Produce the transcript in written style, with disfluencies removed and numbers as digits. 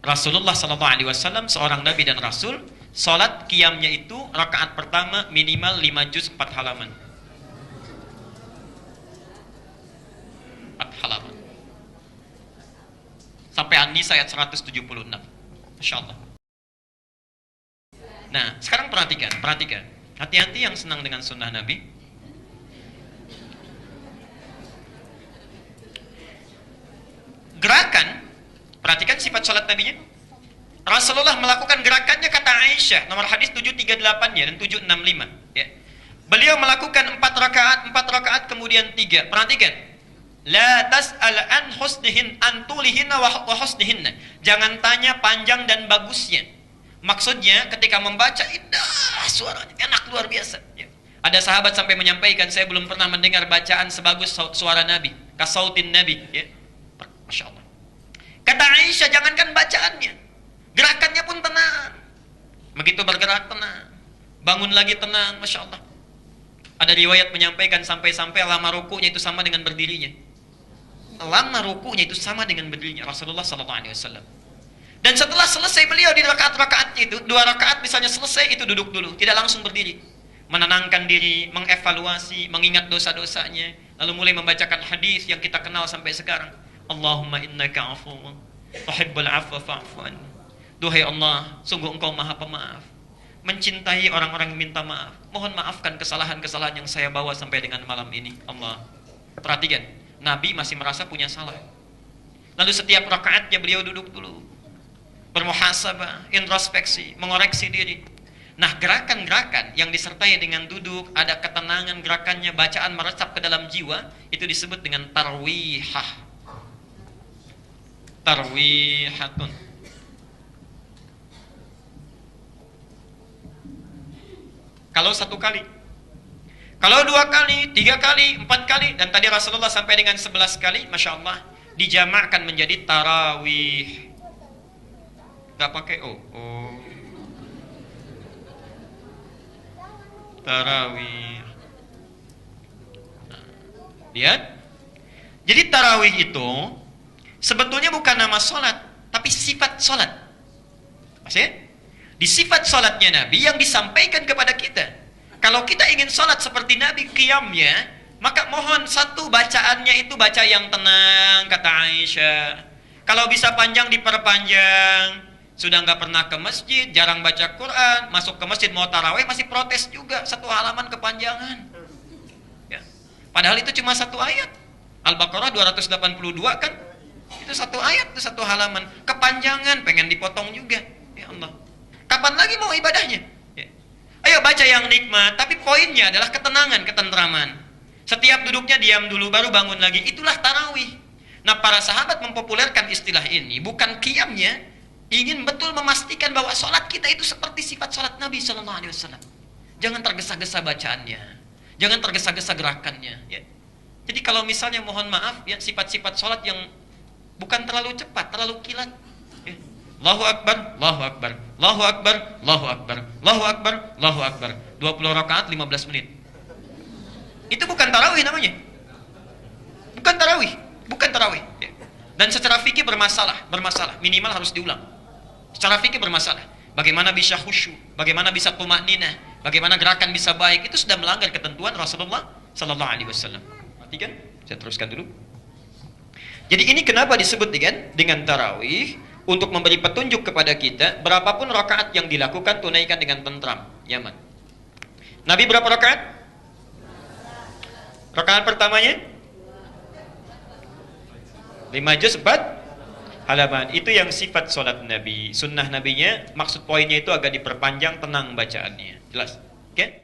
Rasulullah SAW seorang Nabi dan Rasul, sholat qiyamnya itu rakaat pertama minimal 5 juz 4 halaman. 4 halaman. Sampai An-Nisa ayat 176. Masya Allah. Nah, sekarang perhatikan. Hati-hati yang senang dengan sunnah Nabi. Gerakan, perhatikan sifat sholat Nabinya. Rasulullah melakukan gerakannya kata Aisyah, nomor hadis 738-nya dan 765. Ya. Beliau melakukan 4 rakaat kemudian 3. Perhatikan. La tas'al an husnihin antulihinna wa husnihinna. Jangan tanya panjang dan bagusnya. Maksudnya ketika membaca indah suaranya, enak luar biasa. Ya. Ada sahabat sampai menyampaikan, saya belum pernah mendengar bacaan sebagus suara Nabi, kasautin Nabi. Ya. Masya Allah. Kata Aisyah, jangankan bacaannya, gerakannya pun tenang. Begitu bergerak tenang, bangun lagi tenang, Masya Allah. Ada riwayat menyampaikan sampai-sampai lama rukunya itu sama dengan berdirinya. Lama rukunya itu sama dengan berdirinya Rasulullah SAW. Dan setelah selesai beliau di rakaat-rakaatnya itu, 2 rakaat misalnya selesai, itu duduk dulu, tidak langsung berdiri. Menenangkan diri, mengevaluasi, mengingat dosa-dosanya, lalu mulai membacakan hadis yang kita kenal sampai sekarang. Allahumma innaka afuwun tuhibbul afwa fa'fu anni. Duhai Allah, sungguh Engkau Maha Pemaaf, mencintai orang-orang yang minta maaf. Mohon maafkan kesalahan-kesalahan yang saya bawa sampai dengan malam ini. Allah. Perhatikan, Nabi masih merasa punya salah. Lalu setiap rakaatnya beliau duduk dulu, bermuhasabah, introspeksi, mengoreksi diri. Nah, gerakan-gerakan yang disertai dengan duduk, ada ketenangan gerakannya, bacaan meresap ke dalam jiwa, itu disebut dengan tarwihah. Tarwihatun. Kalau 1 kali, kalau 2 kali, 3 kali, 4 kali, dan tadi Rasulullah sampai dengan 11 kali, Masya Allah, dijamakkan menjadi tarawih. Gak pakai oh. Tarawih. Nah, lihat. Jadi tarawih itu sebetulnya bukan nama sholat, tapi sifat sholat. Maksudnya, di sifat sholatnya Nabi yang disampaikan kepada kita. Kalau kita ingin sholat seperti Nabi qiyamnya, maka mohon satu bacaannya itu baca yang tenang, kata Aisyah. Kalau bisa panjang diperpanjang. Sudah nggak pernah ke masjid, jarang baca Quran, masuk ke masjid mau tarawih masih protes juga, 1 halaman kepanjangan. Ya. Padahal itu cuma 1 ayat. Al-Baqarah 282 kan? Itu 1 ayat, itu 1 halaman. Kepanjangan, pengen dipotong juga. Ya Allah. Kapan lagi mau ibadahnya? Ya. Ayo baca yang nikmat, tapi poinnya adalah ketenangan, ketentraman. Setiap duduknya diam dulu, baru bangun lagi. Itulah tarawih. Nah, para sahabat mempopulerkan istilah ini, bukan qiyamnya, ingin betul memastikan bahwa sholat kita itu seperti sifat sholat Nabi SAW. Jangan tergesa-gesa bacaannya, jangan tergesa-gesa gerakannya. Ya. Jadi kalau misalnya mohon maaf, ya sifat-sifat sholat yang bukan terlalu cepat, terlalu kilat. Ya. Allahu Akbar, Allahu Akbar, Allahu Akbar, Allahu Akbar, Allahu Akbar, Allahu Akbar. 20 rakaat 15 menit. Itu bukan tarawih namanya. Bukan tarawih, bukan tarawih. Ya. Dan secara fikih bermasalah, minimal harus diulang. Secara fikih bermasalah. Bagaimana bisa khusyuk, bagaimana bisa tumakninah, bagaimana gerakan bisa baik, itu sudah melanggar ketentuan Rasulullah sallallahu alaihi wasallam. Perhatikan, saya teruskan dulu. Jadi ini kenapa disebut dengan tarawih, untuk memberi petunjuk kepada kita berapapun rakaat yang dilakukan tunaikan dengan tentram, nyaman. Nabi berapa rakaat? Rakaat pertamanya 5 juz 4 halaman. Itu yang sifat sholat Nabi. Sunnah Nabinya, maksud poinnya itu agak diperpanjang, tenang bacaannya. Jelas? Oke?